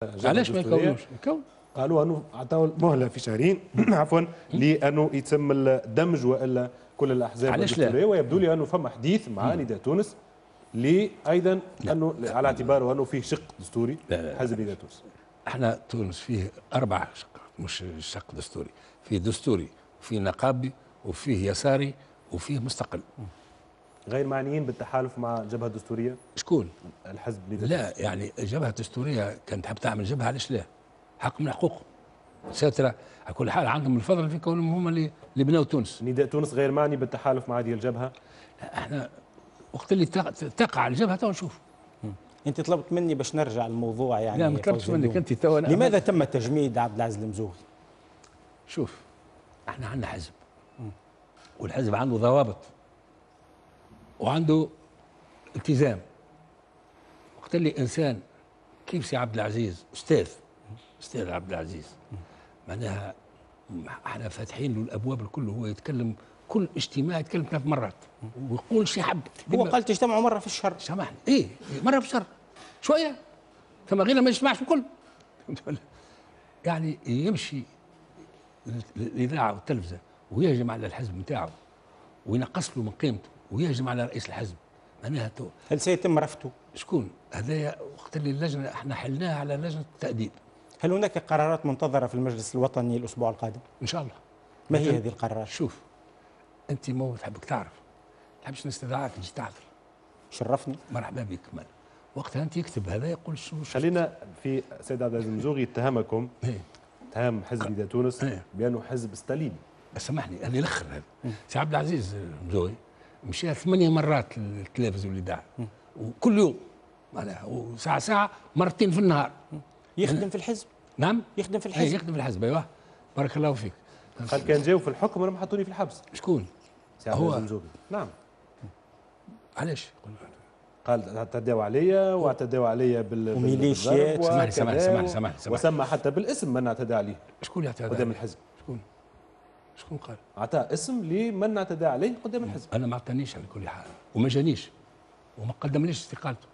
علاش ما يكونوش؟ يكون. قالوا انه اعطوا مهله في شهرين عفوا لانه يتم الدمج والا كل الاحزاب الدستوريه، ويبدو لي انه فما حديث مع نداء تونس ايضا انه على اعتباره انه فيه شق دستوري. حزب نداء تونس، احنا تونس فيه 4 شق، مش شق دستوري، فيه دستوري وفيه نقابي وفيه يساري وفيه مستقل. غير معنيين بالتحالف مع الجبهه الدستوريه؟ شكون؟ الحزب نداء لا تونس. يعني الجبهه الدستوريه كانت تحب تعمل جبهه، علاش لا؟ حق من حقوقهم. ساترة على كل حال عندهم الفضل في كونهم هم اللي بنوا تونس. نداء تونس غير معني بالتحالف مع هذه الجبهه؟ احنا وقت اللي تقع الجبهه تو نشوف. انت طلبت مني باش نرجع الموضوع يعني. لا ما طلبتش منك انت تو. لماذا تم تجميد عبد العزيز المزوغي؟ شوف احنا عندنا حزب، والحزب عنده ضوابط وعنده التزام. وقت اللي انسان كيف سي عبد العزيز استاذ عبد العزيز، معناها احنا فاتحين له الابواب الكل، هو يتكلم كل اجتماع يتكلم 3 مرات ويقول شي حب. هو قال تجتمعوا مره في الشهر. سامحني ايه مره في الشهر شويه، ثم غير ما يجتمعش الكل. يعني يمشي الاذاعه والتلفزه ويهجم على الحزب نتاعو وينقص له من قيمته ويهجم على رئيس الحزب، معناها هل سيتم رفضه؟ شكون هذايا؟ وقت اللي اللجنه احنا حلناها على لجنه التاديب. هل هناك قرارات منتظره في المجلس الوطني الاسبوع القادم؟ ان شاء الله. ما هي هذه القرارات؟ شوف انت مو تحبك تعرف، ما تحبش نستدعاك تجي تحضر. شرفني. مرحبا بك كمان. وقتها انت يكتب هذا يقول شو خلينا في سيد عبد العزيز المزوغي اتهمكم اتهام حزب نداء تونس بانه حزب ستاليني. سامحني هذه الاخر هذا. سي عبد العزيز المزوغي مشى 8 مرات للتلفزيون والاذاعه وكل يوم معناها وساعه مرتين في النهار. يخدم في الحزب؟ نعم يخدم في الحزب. يخدم في الحزب. ايوه بارك الله فيك. قال كان جاوا في الحكم راهم حطوني في الحبس. شكون؟ سي عبد العزيز المزوغي. نعم. علاش؟ قال اعتداوا عليا واعتدوا عليا وميليشيات. سامحني وسمى حتى بالاسم من اعتدى عليه. شكون اللي اعتدى قدام الحزب؟ شكون قال؟ اعطاه اسم لمن اعتدى عليه قدام الحزب. انا ما اعطانيش على كل حال وما جانيش وما قدمليش استقالته.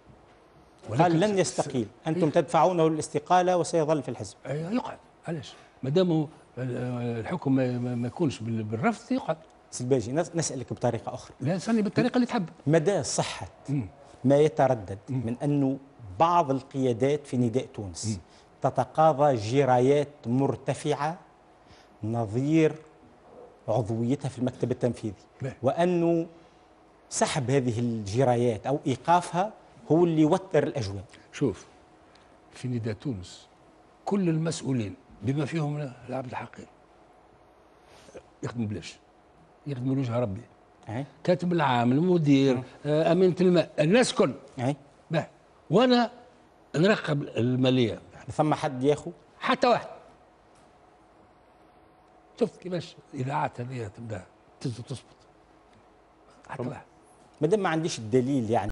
قال لن يستقيل، انتم تدفعونه للاستقاله وسيظل في الحزب. يقعد. علاش؟ ما دام الحكم ما يكونش بالرفض يقعد. سلباجي نسالك بطريقه اخرى. لا اسالني بالطريقه اللي تحب. مدى صحه ما يتردد من انه بعض القيادات في نداء تونس تتقاضى جرايات مرتفعه نظير عضويتها في المكتب التنفيذي، وانه سحب هذه الجرايات او ايقافها هو اللي يوتر الاجواء. شوف في نداء تونس كل المسؤولين بما فيهم العبد الحقير يخدموا بلاش، يخدموا لوجه ربي. كاتب العام، المدير، امينه الماء، الناس كل. وانا نراقب الماليه. ثم حد ياخذ؟ حتى واحد. شفت كيفاش الاذاعات هذه تبدا تسبط حتى واحد. ما دام ما عنديش الدليل يعني